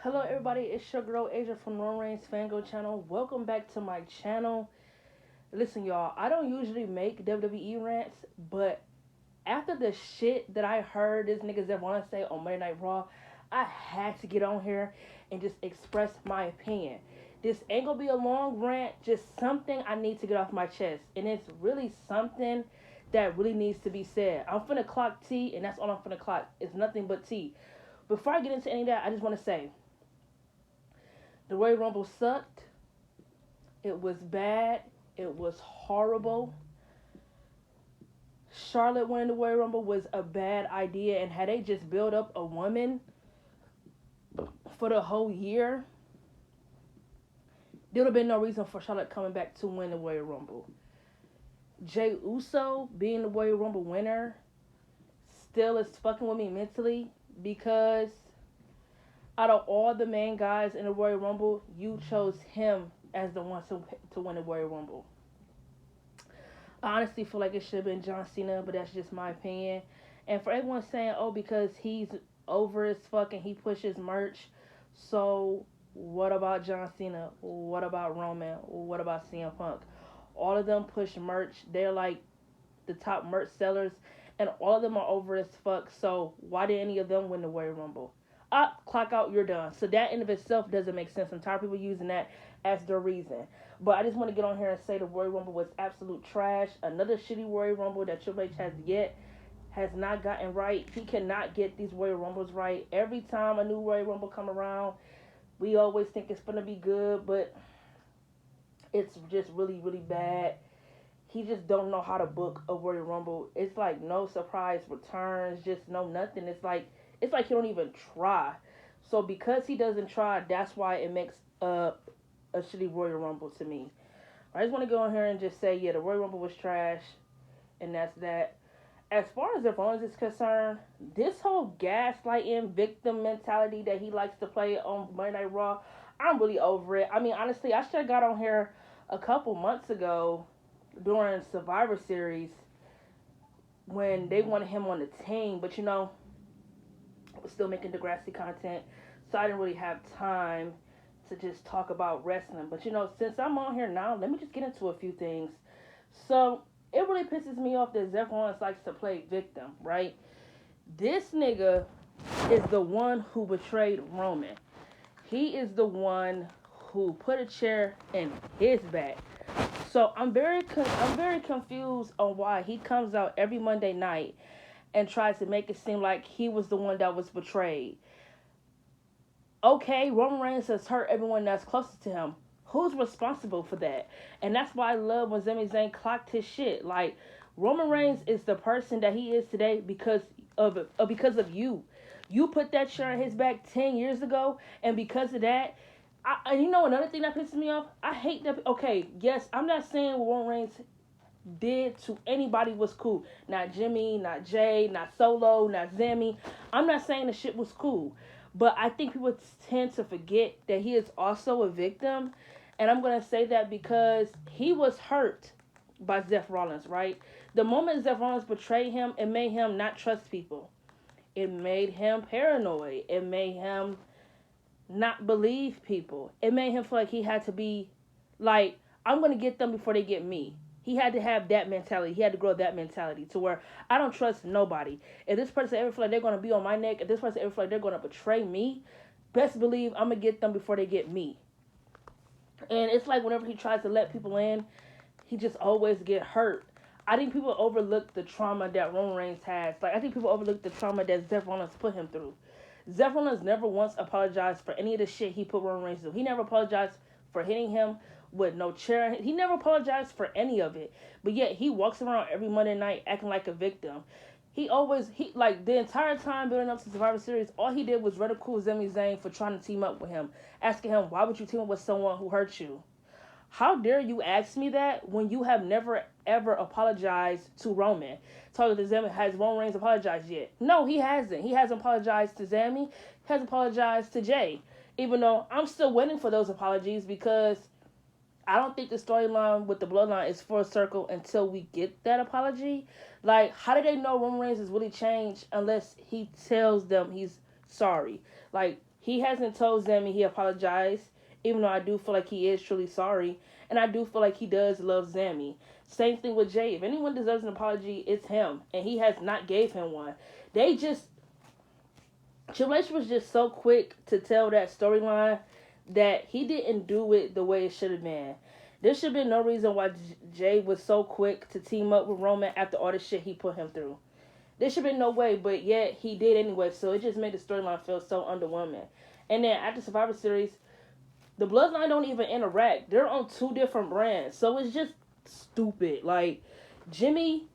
Hello everybody, it's your girl Asia from Rollins Fango channel. Welcome back to my channel. Listen y'all, I don't usually make WWE rants, but after the shit that I heard this niggas that wanna say on Monday Night Raw, I had to get on here and just express my opinion. This ain't gonna be a long rant, just something I need to get off my chest. And it's really something that really needs to be said. I'm finna clock T and that's all I'm finna clock. It's nothing but T. Before I get into any of that, I just wanna say the Royal Rumble sucked. It was bad. It was horrible. Charlotte winning the Royal Rumble was a bad idea. And had they just built up a woman for the whole year, there would have been no reason for Charlotte coming back to win the Royal Rumble. Jey Uso being the Royal Rumble winner still is fucking with me mentally because out of all the main guys in the Royal Rumble, you chose him as the one to win the Royal Rumble. I honestly feel like it should have been John Cena, but that's just my opinion. And for everyone saying, oh, because he's over as fuck and he pushes merch, so what about John Cena? What about Roman? What about CM Punk? All of them push merch. They're like the top merch sellers, and all of them are over as fuck. So why did any of them win the Royal Rumble? Clock out, you're done. So that in of itself doesn't make sense. I'm tired of people using that as their reason. But I just want to get on here and say the Royal Rumble was absolute trash. Another shitty Royal Rumble that Triple H has not gotten right. He cannot get these Royal Rumbles right. Every time a new Royal Rumble come around, we always think it's going to be good, but it's just really, really bad. He just don't know how to book a Royal Rumble. It's like no surprise returns, just no nothing. It's like he don't even try. So because he doesn't try, that's why it makes a shitty Royal Rumble to me. I just want to go on here and just say, yeah, the Royal Rumble was trash, and that's that. As far as the Rollins is concerned, this whole gaslighting victim mentality that he likes to play on Monday Night Raw, I'm really over it. I mean, honestly, I should have got on here a couple months ago during Survivor Series when they wanted him on the team, but I was still making Degrassi content, so I didn't really have time to just talk about wrestling. But since I'm on here now, let me just get into a few things. So it really pisses me off that Seth Rollins likes to play victim, right? This nigga is the one who betrayed Roman. He is the one who put a chair in his back. So I'm very confused on why he comes out every Monday night and tries to make it seem like he was the one that was betrayed. Okay, Roman Reigns has hurt everyone that's closest to him. Who's responsible for that? And that's why I love when Sami Zayn clocked his shit. Like, Roman Reigns is the person that he is today because of you. You put that shirt on his back 10 years ago, and because of that, and another thing that pisses me off? I hate that. Okay, yes, I'm not saying what Roman Reigns did to anybody was cool. Not Jimmy, not Jay, not Solo, not Zammy. I'm not saying the shit was cool. But I think people tend to forget that he is also a victim. And I'm going to say that because he was hurt by Seth Rollins, right? The moment Seth Rollins betrayed him, it made him not trust people. It made him paranoid. It made him not believe people. It made him feel like he had to be like, I'm going to get them before they get me. He had to have that mentality. He had to grow that mentality to where I don't trust nobody. If this person ever feel like they're going to be on my neck, if this person ever feel like they're going to betray me, best believe I'm going to get them before they get me. And it's like whenever he tries to let people in, he just always get hurt. I think people overlook the trauma that Roman Reigns has. Like, I think people overlook the trauma that Seth Rollins put him through. Seth Rollins never once apologized for any of the shit he put Roman Reigns through. He never apologized for hitting him with no chair. He never apologized for any of it. But yet he walks around every Monday night acting like a victim. He like the entire time building up to Survivor Series, all he did was ridicule Sami Zayn for trying to team up with him, asking him, why would you team up with someone who hurt you? How dare you ask me that when you have never ever apologized to Roman? Talking to Sami, has Roman Reigns apologized yet? No, he hasn't. He hasn't apologized to Sami. He hasn't apologized to Jay. Even though I'm still waiting for those apologies because I don't think the storyline with the bloodline is full circle until we get that apology. Like, how do they know Roman Reigns has really changed unless he tells them he's sorry? Like, he hasn't told Zammy he apologized, even though I do feel like he is truly sorry. And I do feel like he does love Zammy. Same thing with Jay. If anyone deserves an apology, it's him. And he has not gave him one. Triple H was just so quick to tell that storyline that he didn't do it the way it should have been. There should have been no reason why Jay was so quick to team up with Roman after all the shit he put him through. There should have been no way, but yet he did anyway, so it just made the storyline feel so underwhelming. And then after Survivor Series, the Bloodline don't even interact. They're on two different brands, so it's just stupid. Like, Jimmy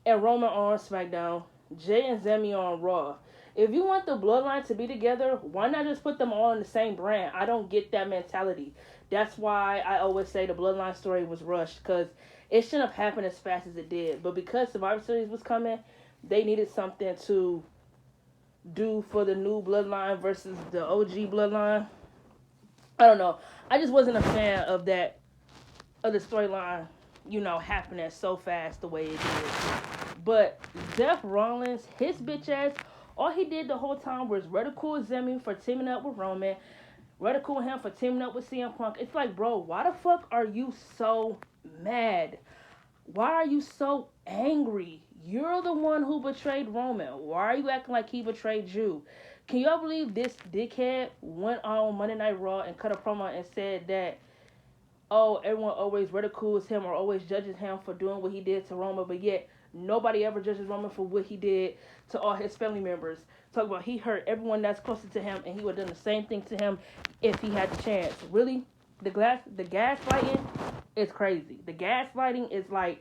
and Roman are on SmackDown, Jay and Zammy are on Raw. If you want the Bloodline to be together, why not just put them all on the same brand? I don't get that mentality. That's why I always say the Bloodline story was rushed, because it shouldn't have happened as fast as it did. But because Survivor Series was coming, they needed something to do for the new Bloodline versus the OG Bloodline. I don't know. I just wasn't a fan of the storyline, happening so fast the way it did. But Seth Rollins, his bitch ass, all he did the whole time was ridicule Zammy for teaming up with Roman, ridicule him for teaming up with CM Punk. It's like, bro, why the fuck are you so mad? Why are you so angry? You're the one who betrayed Roman. Why are you acting like he betrayed you? Can y'all believe this dickhead went on Monday Night Raw and cut a promo and said that, oh, everyone always ridicules him or always judges him for doing what he did to Roman, but yet nobody ever judges Roman for what he did to all his family members. Talk about he hurt everyone that's closer to him, and he would have done the same thing to him if he had the chance. Really? The gaslighting is crazy. The gaslighting is like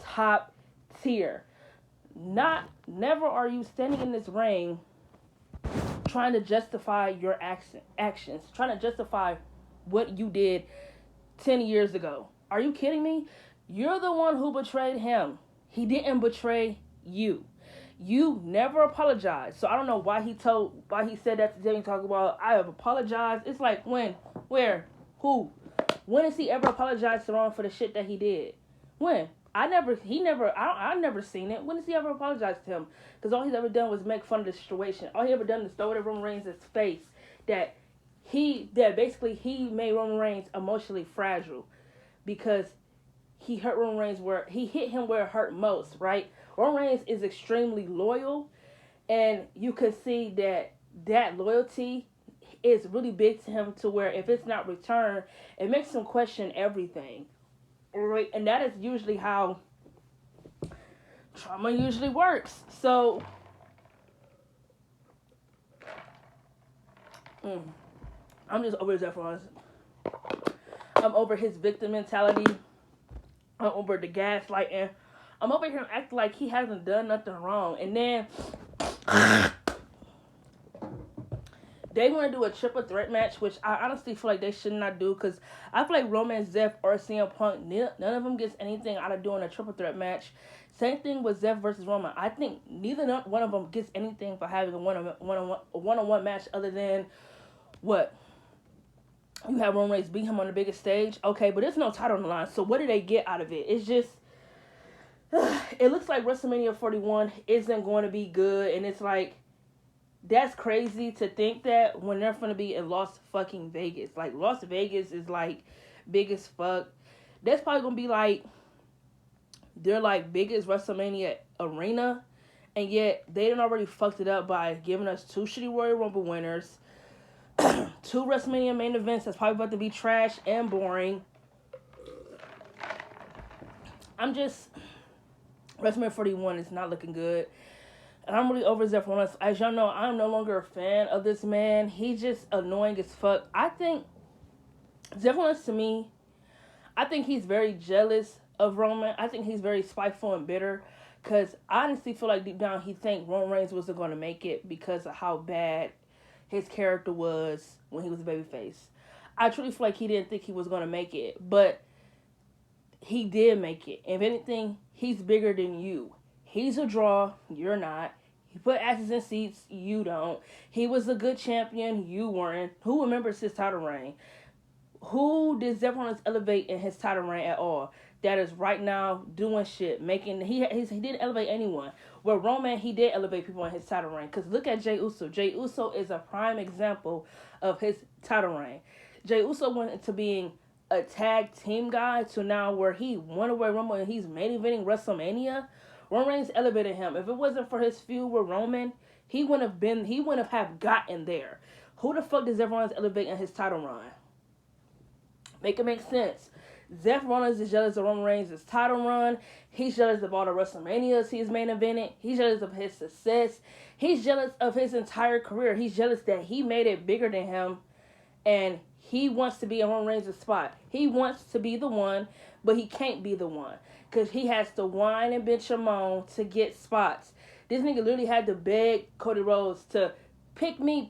top tier. Never are you standing in this ring trying to justify your actions, trying to justify what you did 10 years ago. Are you kidding me? You're the one who betrayed him. He didn't betray you. You never apologized. So I don't know why he said that to Jimmy, talking about, I have apologized. It's like, when? Where? Who? When has he ever apologized to Ron for the shit that he did? When? I've never seen it. When has he ever apologized to him? Because all he's ever done was make fun of the situation. All he ever done is throw it at Roman Reigns' face that basically he made Roman Reigns emotionally fragile because he hurt Roman Reigns he hit him where it hurt most, right? Roman Reigns is extremely loyal, and you can see that loyalty is really big to him, to where if it's not returned, it makes him question everything. Right? And that is usually how trauma usually works. So, I'm just over Seth Rollins. I'm over his victim mentality. I'm over the gaslighting. I'm over him acting like he hasn't done nothing wrong. And then they want to do a triple threat match, which I honestly feel like they should not do, because I feel like Roman, Seth, or CM Punk, none of them gets anything out of doing a triple threat match. Same thing with Seth versus Roman. I think neither one of them gets anything for having a one-on-one match, other than what? You have Roman Reigns beat him on the biggest stage. Okay, but there's no title on the line. So what do they get out of it? It's just, it looks like WrestleMania 41 isn't going to be good. And it's like, that's crazy to think that when they're going to be in Las fucking Vegas. Like, Las Vegas is like big as fuck. That's probably going to be like their like biggest WrestleMania arena. And yet they done already fucked it up by giving us 2 shitty Royal Rumble winners, 2 WrestleMania main events that's probably about to be trash and boring. WrestleMania 41 is not looking good. And I'm really over Seth Rollins. As y'all know, I'm no longer a fan of this man. He's just annoying as fuck. I think Seth Rollins, to me, I think he's very jealous of Roman. I think he's very spiteful and bitter. Because I honestly feel like deep down he think Roman Reigns wasn't going to make it because of how bad his character was when he was a babyface. I truly feel like he didn't think he was going to make it, but he did make it. If anything, he's bigger than you. He's a draw, you're not. He put asses in seats, you don't. He was a good champion, you weren't. Who remembers his title reign? Who did Seth Rollins elevate in his title reign at all? That is right now doing shit, he didn't elevate anyone. With Roman, he did elevate people in his title reign. Because look at Jey Uso. Jey Uso is a prime example of his title reign. Jey Uso went into being a tag team guy to now where he won a Royal Rumble and he's main eventing WrestleMania. Roman Reigns elevated him. If it wasn't for his feud with Roman, he wouldn't have gotten there. Who the fuck does everyone elevate in his title run? Make it make sense. Seth Rollins is jealous of Roman Reigns' title run. He's jealous of all the WrestleManias he's main evented. He's jealous of his success. He's jealous of his entire career. He's jealous that he made it bigger than him, and he wants to be in Roman Reigns' spot. He wants to be the one, but he can't be the one because he has to whine and bitch and moan to get spots. This nigga literally had to beg Cody Rhodes to pick me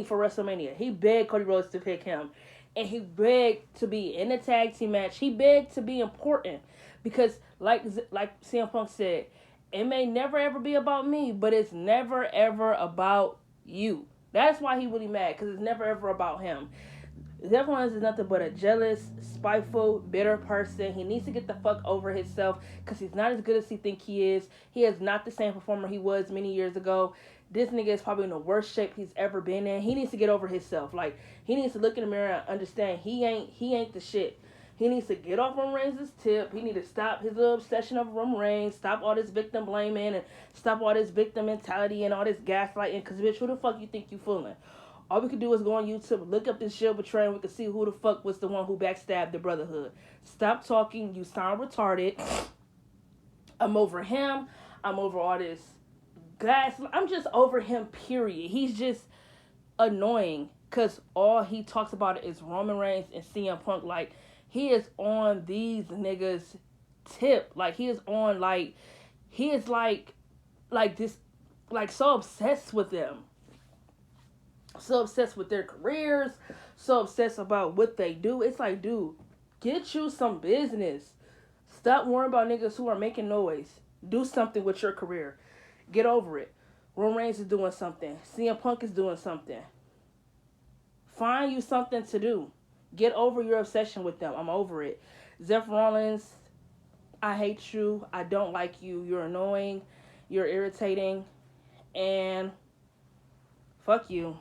for WrestleMania. He begged Cody Rhodes to pick him. And he begged to be in a tag team match. He begged to be important. Because like CM Punk said, it may never ever be about me, but it's never ever about you. That's why he really mad. Because it's never ever about him. Seth Rollins is nothing but a jealous, spiteful, bitter person. He needs to get the fuck over himself because he's not as good as he think he is. He is not the same performer he was many years ago. This nigga is probably in the worst shape he's ever been in. He needs to get over himself. Like, he needs to look in the mirror and understand he ain't the shit. He needs to get off Roman Reigns' tip. He needs to stop his little obsession of Roman Reigns. Stop all this victim blaming and stop all this victim mentality and all this gaslighting. Because, bitch, who the fuck you think you fooling? All we could do is go on YouTube, look up this Shield betrayal, and we can see who the fuck was the one who backstabbed the Brotherhood. Stop talking. You sound retarded. I'm over him. I'm over all this gas. I'm just over him, period. He's just annoying because all he talks about is Roman Reigns and CM Punk. Like, he is on these niggas' tip. Like, he is on, like, he is like this, like, so obsessed with them. So obsessed with their careers, so obsessed about what they do. It's like, dude, get you some business. Stop worrying about niggas who are making noise. Do something with your career. Get over it. Roman Reigns is doing something. CM Punk is doing something. Find you something to do. Get over your obsession with them. I'm over it. Seth Rollins, I hate you. I don't like you. You're annoying. You're irritating. And fuck you.